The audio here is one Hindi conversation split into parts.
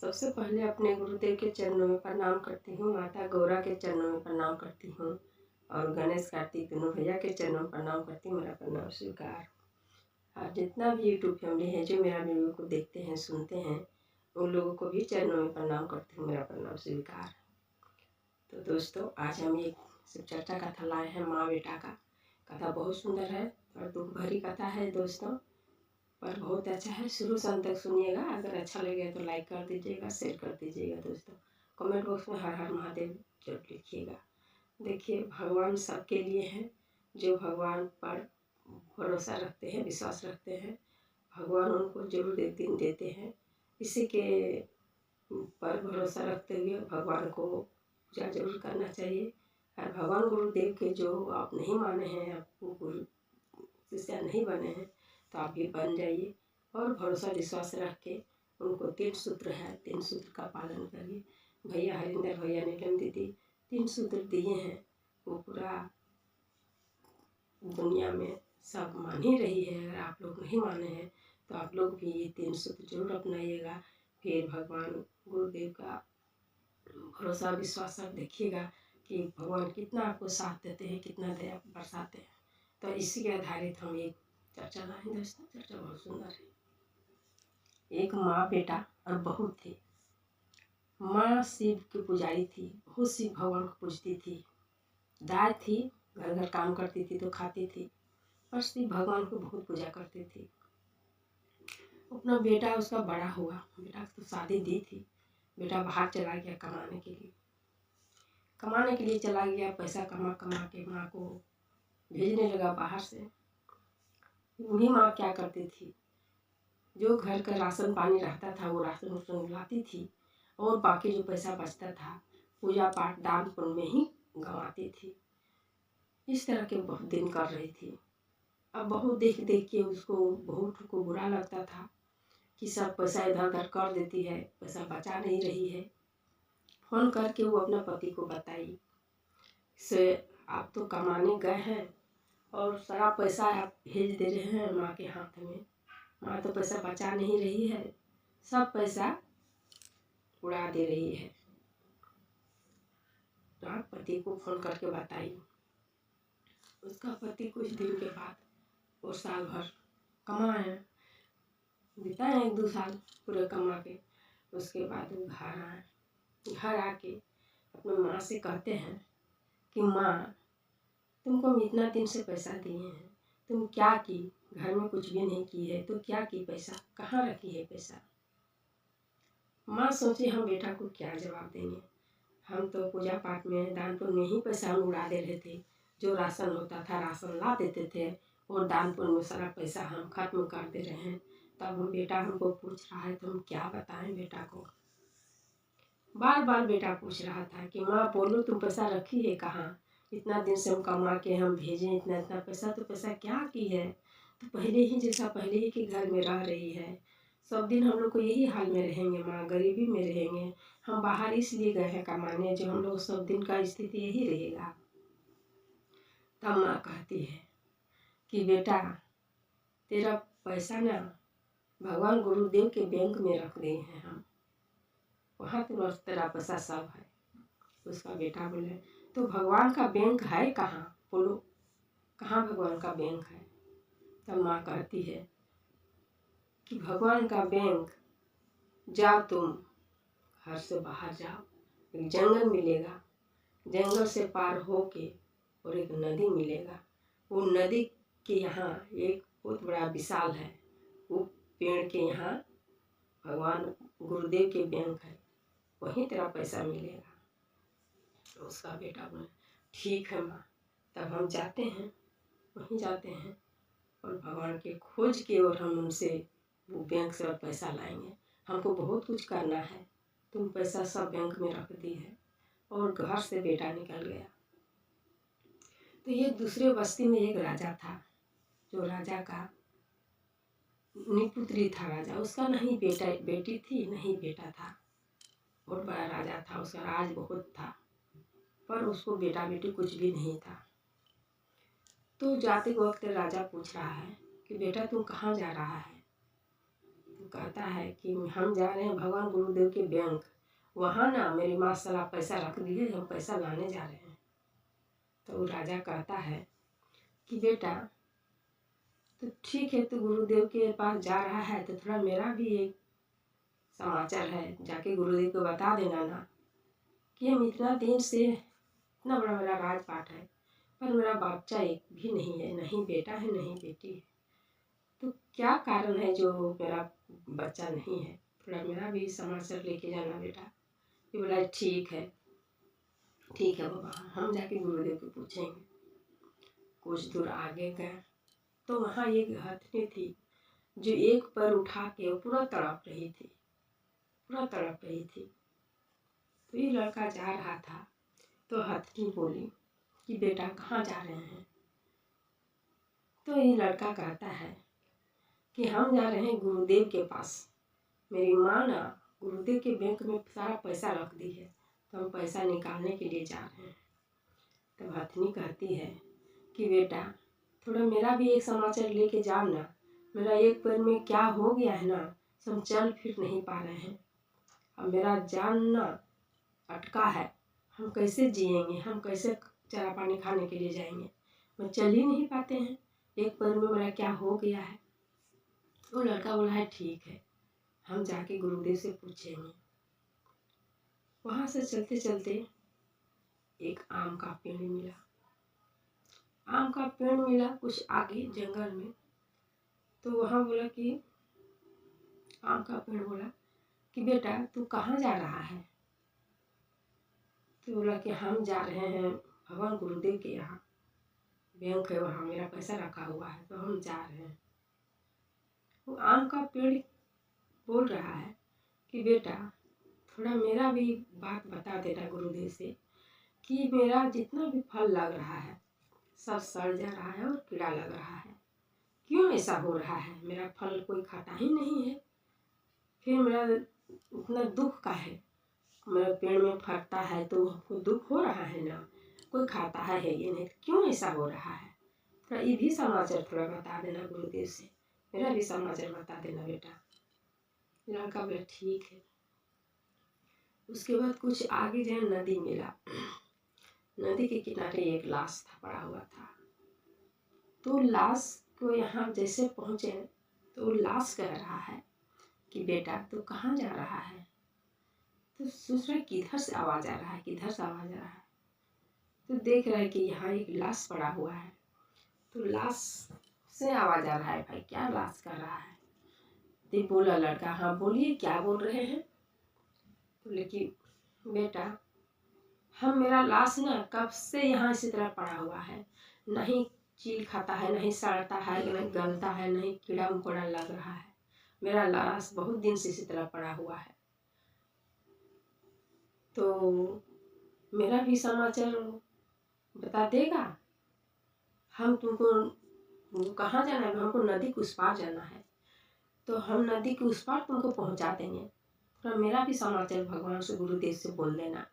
सबसे पहले अपने गुरुदेव के चरणों में प्रणाम करती हूँ, माता गौरा के चरणों में प्रणाम करती हूँ और गणेश कार्तिक दोनों भैया के चरणों में प्रणाम करती हूँ। मेरा प्रणाम स्वीकार। और जितना भी यूट्यूब फैमिली है जो मेरा वीडियो को देखते हैं सुनते हैं उन लोगों को भी चरणों में प्रणाम करती हूँ। मेरा प्रणाम स्वीकार। तो दोस्तों, आज हम एक शिव चर्चा कथा लाए हैं, माँ बेटा का। कथा बहुत सुंदर है और दुख भरी कथा है दोस्तों, पर बहुत अच्छा है। शुरू से अंत तक सुनिएगा। अगर अच्छा लगे तो लाइक कर दीजिएगा, शेयर कर दीजिएगा दोस्तों। कमेंट बॉक्स में हर हर महादेव जरूर लिखिएगा। देखिए, भगवान सबके लिए हैं। जो भगवान पर भरोसा रखते हैं, विश्वास रखते हैं, भगवान उनको जरूर एक दिन देते हैं। इसी के पर भरोसा रखते हुए भगवान को पूजा जरूर करना चाहिए। और भगवान गुरुदेव के जो आप नहीं माने हैं, आपको गुरु शिष्य नहीं बने हैं, तो आप भी बन जाइए और भरोसा विश्वास रख के उनको 3 सूत्र है, 3 सूत्र का पालन करिए। भैया हरिंदर भैया नीलम दीदी 3 सूत्र दिए हैं, वो पूरा दुनिया में सब मान ही रही है। अगर आप लोग नहीं माने हैं तो आप लोग भी ये 3 सूत्र जरूर अपनाइएगा। फिर भगवान गुरुदेव का भरोसा विश्वास सब देखिएगा कि भगवान कितना आपको साथ देते हैं, कितना दया बरसाते हैं। तो इसी के आधारित हम एक चर्चा लाए दोस्तों। चर्चा बहुत सुंदर है। एक माँ बेटा और बहू थी। माँ शिव की पुजारी थी, बहुत शिव भगवान को पूजती थी। दाय थी, घर घर काम करती थी तो खाती थी, और शिव भगवान को बहुत पूजा करती थी। अपना बेटा उसका बड़ा हुआ, बेटा तो शादी दी थी। बेटा बाहर चला गया कमाने के लिए चला गया। पैसा कमा कमा के माँ को भेजने लगा बाहर से। वही माँ क्या करती थी, जो घर का राशन पानी रहता था वो राशन उसन लाती थी, और बाकी जो पैसा बचता था पूजा पाठ दान पुण्य में ही गंवाती थी। इस तरह के बहुत दिन कर रही थी। अब बहुत देख देख के उसको बहुत को बुरा लगता था कि सब पैसा इधर उधर कर देती है, पैसा बचा नहीं रही है। फोन करके वो अपना पति को बताई से आप तो कमाने गए हैं और सारा पैसा आप भेज दे रहे हैं माँ के हाथ में। माँ तो पैसा बचा नहीं रही है, सब पैसा उड़ा दे रही है। तो आप पति को फोन करके बताई। उसका पति कुछ दिन के बाद वो साल भर कमाए, बिताए 1-2 साल पूरे कमा के। उसके बाद वो घर आए। घर आके अपने माँ से कहते हैं कि माँ, तुमको हम इतना दिन से पैसा दिए हैं, तुम क्या की? घर में कुछ भी नहीं की है तो क्या की? पैसा कहाँ रखी है पैसा? माँ सोची हम बेटा को क्या जवाब देंगे। हम तो पूजा पाठ में दान पुण्य में ही पैसा हम उड़ा दे रहे थे। जो राशन होता था राशन ला देते थे और दान पुण्य में सारा पैसा हम खत्म कर दे रहे हैं। तब हम बेटा हमको पूछ रहा है तो हम क्या बताएं बेटा को। बार बार बेटा पूछ रहा था कि माँ बोलो, तुम पैसा रखी है कहाँ? इतना दिन से हम कमा के हम भेजें इतना इतना पैसा, तो पैसा क्या की है? तो पहले ही जैसा पहले ही के घर में रह रही है। सब दिन हम लोग को यही हाल में रहेंगे माँ, गरीबी में रहेंगे। हम बाहर इसलिए गए हैं कमाने, जो हम लोग सब दिन का स्थिति यही रहेगा। तब माँ कहती है कि बेटा, तेरा पैसा ना भगवान गुरुदेव के बैंक में रख गए हैं हम, वहाँ तो तेरा पैसा सब है। उसका बेटा बोले, तो भगवान का बैंक है कहाँ? बोलो कहाँ भगवान का बैंक है? तब माँ कहती है कि भगवान का बैंक, जाओ तुम घर से बाहर जाओ, एक जंगल मिलेगा, जंगल से पार होके और एक नदी मिलेगा। वो नदी के यहाँ एक बहुत बड़ा विशाल है, वो पेड़ के यहाँ भगवान गुरुदेव के बैंक है, वहीं तेरा पैसा मिलेगा। तो उसका बेटा बोले ठीक है माँ। तब हम जाते हैं, वहीं जाते हैं और भगवान के खोज के और हम उनसे वो बैंक से और पैसा लाएंगे। हमको बहुत कुछ करना है, तुम पैसा सब बैंक में रख दी है। और घर से बेटा निकल गया। तो ये दूसरे बस्ती में एक राजा था, जो राजा का निपुत्री था। राजा उसका नहीं बेटी थी, नहीं बेटा था। बहुत बड़ा राजा था, उसका राज बहुत था, पर उसको बेटा बेटी कुछ भी नहीं था। तो जाते वक्त राजा पूछ रहा है कि बेटा तुम कहाँ जा रहा है? तो कहता है कि हम जा रहे हैं भगवान गुरुदेव के बैंक, वहाँ ना मेरी माँ साला पैसा रख दी है, हम पैसा लाने जा रहे हैं। तो वो राजा कहता है कि बेटा तो ठीक है, तो गुरुदेव के पास जा रहा है तो थोड़ा मेरा भी एक समाचार है, जाके गुरुदेव को बता देना ना कि हम इतना दिन से, इतना बड़ा मेरा राजपाट है, पर मेरा बच्चा एक भी नहीं है, नहीं बेटा है नहीं बेटी है, तो क्या कारण है जो मेरा बच्चा नहीं है, थोड़ा मेरा भी समाचार लेके जाना बेटा। ये बोला ठीक है बाबा, हम जाके गुरुदेव को पूछेंगे। कुछ दूर आगे गए तो वहाँ एक हथनी थी जो एक पैर उठा के पूरा तड़प रही थी, पूरा तड़प रही थी। तो ये लड़का जा रहा था तो हथनी बोली कि बेटा कहाँ जा रहे हैं। तो ये लड़का कहता है कि हम जा रहे हैं गुरुदेव के पास, मेरी माँ ना गुरुदेव के बैंक में सारा पैसा रख दी है, तो हम पैसा निकालने के लिए जा रहे हैं। तब हथनी कहती है कि बेटा थोड़ा मेरा भी एक समाचार लेके जाओ ना, मेरा एक पैर में क्या हो गया है ना, हम चल फिर नहीं पा रहे हैं, अब मेरा जान ना अटका है, हम कैसे जिएंगे, हम कैसे चारा पानी खाने के लिए जाएंगे, हम चल ही नहीं पाते हैं, एक पैर में मेरा क्या हो गया है। वो लड़का बोला है ठीक है, हम जाके गुरुदेव से पूछेंगे। वहाँ से चलते चलते एक आम का पेड़ मिला, आम का पेड़ मिला कुछ आगे जंगल में। तो वहाँ बोला कि आम का पेड़ बोला कि बेटा तू कहाँ जा रहा है। तो बोला कि हम जा रहे हैं भगवान गुरुदेव के यहाँ, बैंक है वहाँ मेरा पैसा रखा हुआ है, तो हम जा रहे हैं। वो आम का पेड़ बोल रहा है कि बेटा थोड़ा मेरा भी बात बता देना गुरुदेव से कि मेरा जितना भी फल लग रहा है सब सड़ जा रहा है और कीड़ा लग रहा है, क्यों ऐसा हो रहा है, मेरा फल कोई खाता ही नहीं है, फिर मेरा इतना दुख का है, मेरे पेड़ में फटता है तो दुख हो रहा है ना, कोई खाता है ये नहीं, क्यों ऐसा हो रहा है, थोड़ा ये भी समाचार थोड़ा बता देना गुरुदेव से, मेरा भी समाचार बता देना बेटा। लड़का बोला ठीक है। उसके बाद कुछ आगे जाए नदी मिला, नदी के किनारे एक लाश था पड़ा हुआ था। तो लाश को यहाँ जैसे पहुँचे तो लाश कह रहा है कि बेटा तू कहाँ जा रहा है। तो सोच रहा है किधर से आवाज़ आ रहा है, किधर से आवाज़ आ रहा है। तो देख रहा है कि यहाँ एक लाश पड़ा हुआ है, तो लाश से आवाज़ आ रहा है, भाई क्या लाश कर रहा है। तो बोला लड़का हाँ बोलिए क्या बोल रहे हैं। बोले कि बेटा हम मेरा लाश ना कब से यहाँ इसी तरह पड़ा हुआ है, नहीं चील खाता है, नहीं सड़ता है, नहीं गलता है, नहीं कीड़ा मकोड़ा लग रहा है, मेरा लाश बहुत दिन से इसी तरह पड़ा हुआ है, तो मेरा भी समाचार बता देगा। हम तुमको कहाँ जाना है, हमको नदी के उस पार जाना है, तो हम नदी के उस पार तुमको पहुँचा देंगे, तो मेरा भी समाचार भगवान से गुरुदेव से बोल देना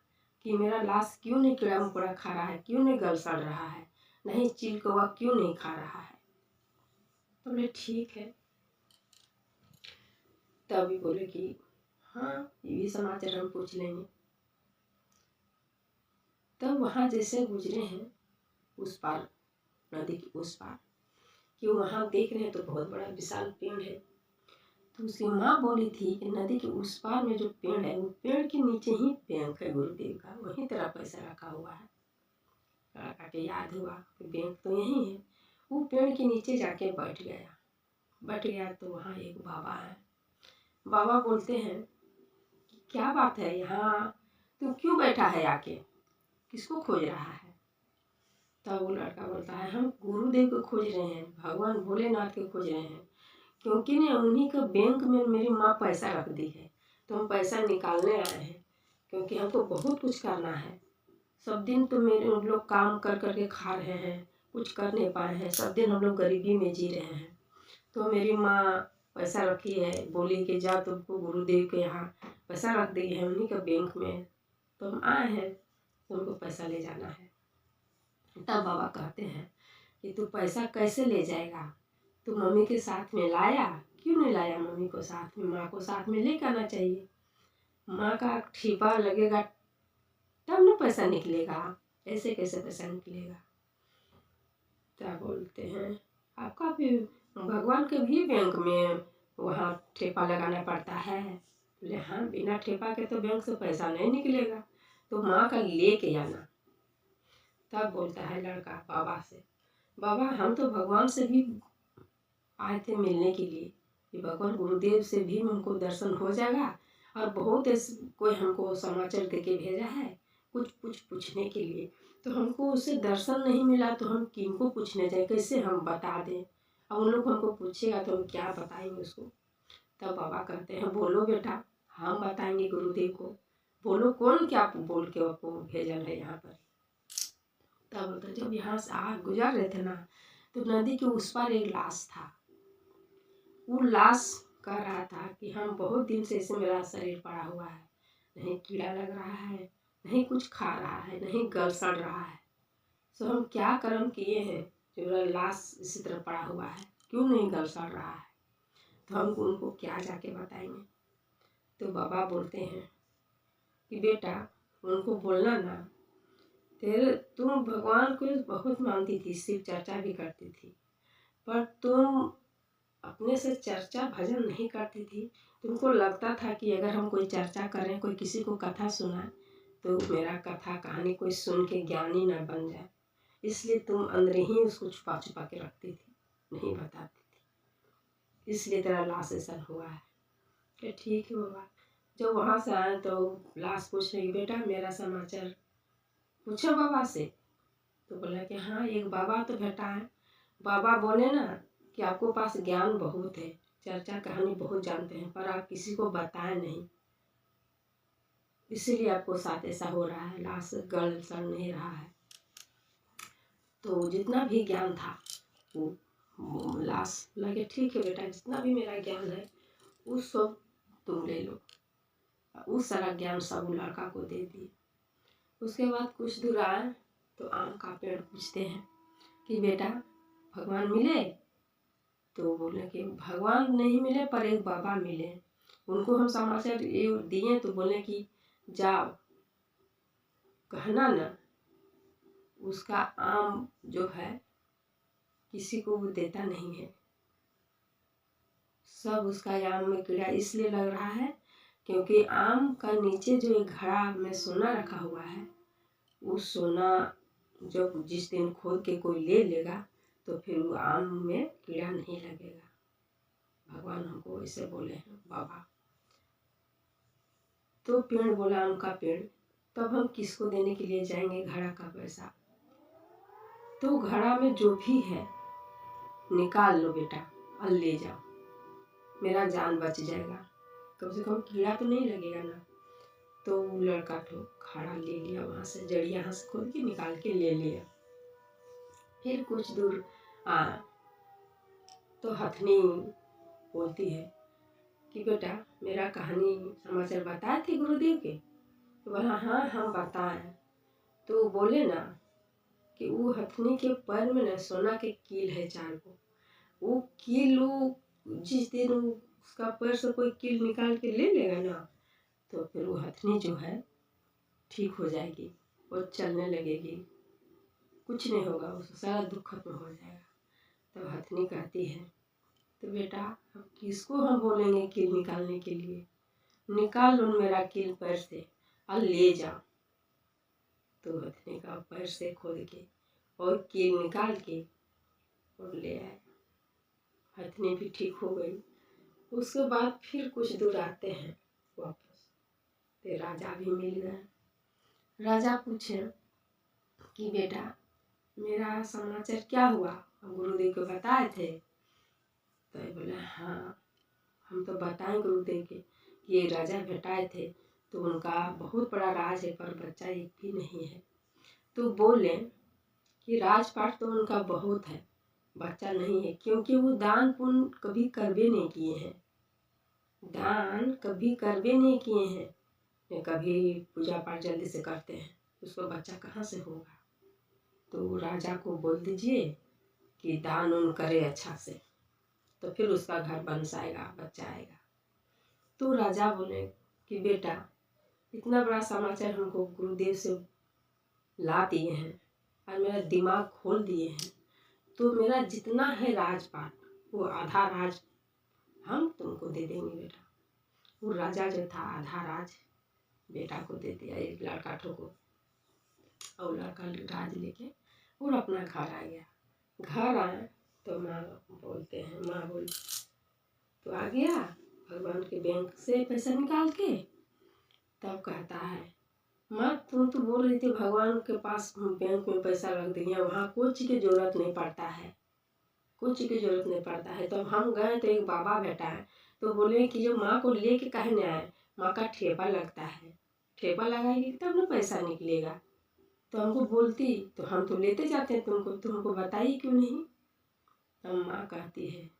कि मेरा लाश क्यों नहीं कीड़ा मकोड़ा खा रहा है, क्यों नहीं गल सड़ रहा है, नहीं चील कौवा क्यों नहीं खा रहा है। तो बोले ठीक है। तभी बोले कि हाँ ये भी समाचार हम पूछ लेंगे। तब वहाँ जैसे गुजरे हैं उस पार, नदी के उस पार, कि वहाँ देख रहे हैं तो बहुत बड़ा विशाल पेड़ है। तो उसकी माँ बोली थी कि नदी के उस पार में जो पेड़ है वो पेड़ के नीचे ही बैंक है गुरुदेव का, वहीं तेरा पैसा रखा हुआ है। लड़का के याद हुआ कि बैंक तो यहीं है। वो पेड़ के नीचे जाके बैठ गया तो वहाँ एक बाबा है। बाबा बोलते हैं कि क्या बात है यहाँ तू क्यों बैठा है, आके किसको खोज रहा है। तब वो लड़का बोलता है हम गुरुदेव को खोज रहे हैं, भगवान भोलेनाथ को खोज रहे हैं, क्योंकि ने उन्हीं का बैंक में मेरी माँ पैसा रख दी है, तो हम पैसा निकालने आए हैं, क्योंकि हमको बहुत कुछ करना है। सब दिन तो मेरे लोग काम कर करके खा रहे हैं, कुछ कर नहीं पाए हैं, सब दिन हम लोग गरीबी में जी रहे हैं, तो मेरी माँ पैसा रखी है, बोली कि जाओ तुमको गुरुदेव के यहाँ पैसा रख दी है उन्हीं का बैंक में, तो हम आए हैं, तुमको पैसा ले जाना है। तब बाबा कहते हैं कि तू पैसा कैसे ले जाएगा, तू मम्मी के साथ में लाया क्यों नहीं लाया मम्मी को साथ में, माँ को साथ में लेकर आना चाहिए। माँ का ठेपा लगेगा तब ना पैसा निकलेगा, ऐसे कैसे पैसा निकलेगा। क्या बोलते हैं, आपका भी भगवान के भी बैंक में वहाँ ठेपा लगाना पड़ता है। बोले हाँ, बिना ठेपा के तो बैंक से पैसा नहीं निकलेगा, तो माँ का लेके आना। तब बोलता है लड़का बाबा से, बाबा हम तो भगवान से भी आए थे मिलने के लिए, कि भगवान गुरुदेव से भी हमको दर्शन हो जाएगा, और बहुत कोई हमको समाचार दे के भेजा है कुछ पूछने के लिए, तो हमको उससे दर्शन नहीं मिला तो हम किनको पूछने जाए, कैसे हम बता दें। अब उन लोग हमको पूछेगा तो हम क्या बताएंगे उसको। तब बाबा कहते हैं बोलो बेटा, हम बताएंगे गुरुदेव को, बोलो कौन क्या बोल के आपको भेजल है यहाँ पर। तब बोलते जब यहाँ से गुजर रहे थे ना, तो नदी के उस पार एक लाश था। वो लाश कह रहा था कि हम बहुत दिन से ऐसे मेरा शरीर पड़ा हुआ है, नहीं कीड़ा लग रहा है, नहीं कुछ खा रहा है, नहीं गल सड़ रहा है, तो हम क्या कर्म किए हैं जो मेरा लाश इसी तरह पड़ा हुआ है, क्यों नहीं गल सड़ रहा है। तो हम उनको क्या जाके बताएंगे। तो बाबा बोलते हैं कि बेटा उनको बोलना ना, तुम भगवान को बहुत मानती थी, शिव चर्चा भी करती थी, पर तुम अपने से चर्चा भजन नहीं करती थी। तुमको लगता था कि अगर हम कोई चर्चा करें, कोई किसी को कथा सुनाए, तो मेरा कथा कहानी कोई सुन के ज्ञानी ना बन जाए, इसलिए तुम अंदर ही उसको छुपा छुपा के रखती थी, नहीं बताती थी, इसलिए तेरा लाश ऐसा हुआ है। कि ठीक है बाबा। जब वहाँ से आए तो लाश पूछ रही, बेटा मेरा समाचार पूछो बाबा से। तो बोला कि हाँ एक बाबा तो भेटा है, बाबा बोले ना कि आपको पास ज्ञान बहुत है, चर्चा कहानी बहुत जानते हैं, पर आप किसी को बताए नहीं, इसीलिए आपको साथ ऐसा हो रहा है, लाश गल सड़ नहीं रहा है। तो जितना भी ज्ञान था वो लाश लगे, ठीक है बेटा जितना भी मेरा ज्ञान है उस सब तुम ले लो। उस सारा ज्ञान सब लड़का को दे दिए। उसके बाद कुछ दूर आए तो आम का पेड़ पूछते हैं कि बेटा भगवान मिले। तो बोले कि भगवान नहीं मिले पर एक बाबा मिले, उनको हम समाचार ये दिए। तो बोले कि जाओ कहना ना उसका आम जो है किसी को वो देता नहीं है, सब उसका आम में कीड़ा इसलिए लग रहा है क्योंकि आम का नीचे जो एक घड़ा में सोना रखा हुआ है, वो सोना जब जिस दिन खोद के कोई ले लेगा तो फिर वो आम में कीड़ा नहीं लगेगा। भगवान हमको ऐसे बोले हैं बाबा। तो पेड़ बोला आम का पेड़, तब हम किसको देने के लिए जाएंगे घड़ा का पैसा। तो घड़ा में जो भी है निकाल लो बेटा और ले जाओ, मेरा जान बच जाएगा, कम से कम कीड़ा तो नहीं लगेगा ना। तो लड़का तो घड़ा ले लिया, वहाँ से जड़ी यहाँ से खोद के निकाल के ले लिया। फिर कुछ दूर तो हथनी बोलती है कि बेटा मेरा कहानी समाचार बताए थे गुरुदेव के। तो बोला हाँ हम बताएं। तो बोले ना कि वो हथनी के पैर में ना सोना के कील है 4 को, वो कील जिस दिन उसका पैर से कोई कील निकाल के ले लेगा ना, तो फिर वो हथनी जो है ठीक हो जाएगी और चलने लगेगी, कुछ नहीं होगा, उसका सारा दुख खत्म हो जाएगा। तब हथनी कहती है तो बेटा अब किसको हम बोलेंगे कील निकालने के लिए, निकाल लो मेरा कील पैर से और ले जाओ। तो हथनी का पैर से खोद के और कील निकाल के और ले आए, हथनी भी ठीक हो गई। उसके बाद फिर कुछ दूर आते हैं वापस, तो राजा भी मिल गए। राजा पूछे कि बेटा मेरा समाचार क्या हुआ, हम गुरुदेव को बताए थे। तो बोला हाँ हम तो बताएं गुरुदेव के कि ये राजा भेटाए थे, तो उनका बहुत बड़ा राज है पर बच्चा एक भी नहीं है। तो बोले कि राजपाट तो उनका बहुत है, बच्चा नहीं है, क्योंकि वो दान पुण्य कभी करबे नहीं किए हैं, दान कभी करबे नहीं किए हैं, कभी पूजा पाठ जल्दी से करते हैं, उसको बच्चा कहाँ से होगा। तो राजा को बोल दीजिए कि दान उन करे अच्छा से। तो फिर उसका घर बंसाएगा, बच्चा आएगा। तो राजा बोले कि बेटा, इतना बड़ा समाचार हमको गुरुदेव से ला दिए हैं और मेरा दिमाग खोल दिए हैं, तो मेरा जितना है राजपाट वो आधा राज हम तुमको दे देंगे बेटा। वो राजा जो था आधा राज बेटा को दे दिया, एक लड़का ठोको, और लड़का राज लेके और अपना घर आ गया। घर आया तो माँ बोलते हैं, माँ बोली तो आ गया भगवान के बैंक से पैसा निकाल के। तब कहता है, माँ तुम तो बोल रही थी भगवान के पास बैंक में पैसा रख दिया, वहाँ कोई चीज़ की जरूरत नहीं पड़ता है, कोई चीज़ की जरूरत नहीं पड़ता है। तो हम गए तो एक बाबा बैठा है, तो बोले कि जो माँ को ले के कहने आए, माँ का ठेपा लगता है, ठेपा लगाएगी तब ना पैसा निकलेगा। तो हमको बोलती तो हम तो लेते जाते हैं तुमको, तुमको बताइए क्यों नहीं। तब माँ कहती है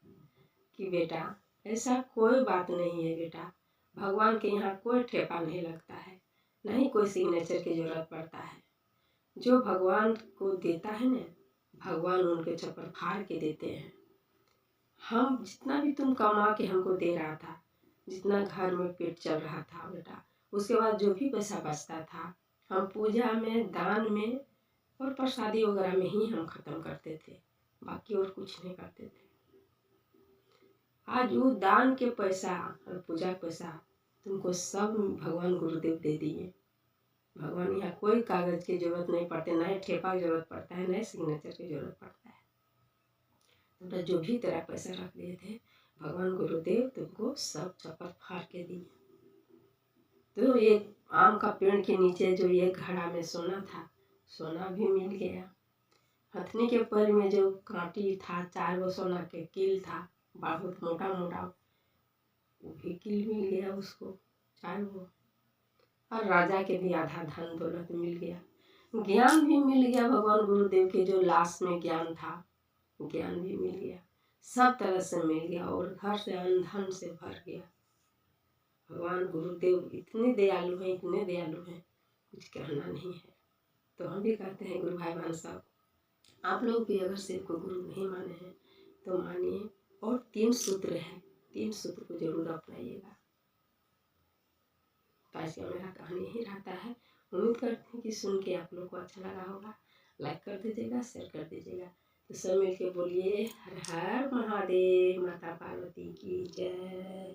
कि बेटा ऐसा कोई बात नहीं है बेटा, भगवान के यहाँ कोई ठेपा नहीं लगता है, नहीं कोई सिग्नेचर की जरूरत पड़ता है। जो भगवान को देता है ना, भगवान उनके चप्पल फाड़ के देते हैं। हम जितना भी तुम कमा के हमको दे रहा था, जितना घर में पेट चल रहा था बेटा, उसके बाद जो भी पैसा बचता था हम पूजा में, दान में और प्रसादी वगैरह में ही हम ख़त्म करते थे, बाकी और कुछ नहीं करते थे। आज वो दान के पैसा और पूजा पैसा तुमको सब भगवान गुरुदेव दे दिए। भगवान यहाँ कोई कागज़ की जरूरत नहीं पड़ती, ना ही ठेपा की जरूरत पड़ता है, ना ही सिग्नेचर की जरूरत पड़ता है। तो जो भी तेरा पैसा रख दिए थे भगवान गुरुदेव तुमको सब चप्पल फाड़ के दिए। तो एक आम का पेड़ के नीचे जो एक घड़ा में सोना था, सोना भी मिल गया। हथनी के पैर में जो कांटी था, 4 गो सोना के कील था, बहुत मोटा मोटा, वो भी कील मिल गया उसको 4 गो। और राजा के भी आधा धन दौलत मिल गया, ज्ञान भी मिल गया। भगवान गुरुदेव के जो लास्ट में ज्ञान था, ज्ञान भी मिल गया, सब तरह से मिल गया और घर से अन्न धन से भर गया। भगवान गुरुदेव इतने दयालु हैं, इतने दयालु हैं, कुछ कहना नहीं है। तो हम भी कहते हैं गुरु भाई बहन साहब, आप लोग भी अगर शिव को गुरु नहीं माने हैं तो मानिए, और 3 सूत्र है, 3 सूत्र को जरूर अपनाइएगा। तो आज का मेरा कहानी यही रहता है। उम्मीद करती हूँ कि सुन के आप लोग को अच्छा लगा होगा। लाइक कर दीजिएगा, शेयर कर दीजिएगा। तो सब मिलके बोलिए हर हर महादेव, माता पार्वती की जय।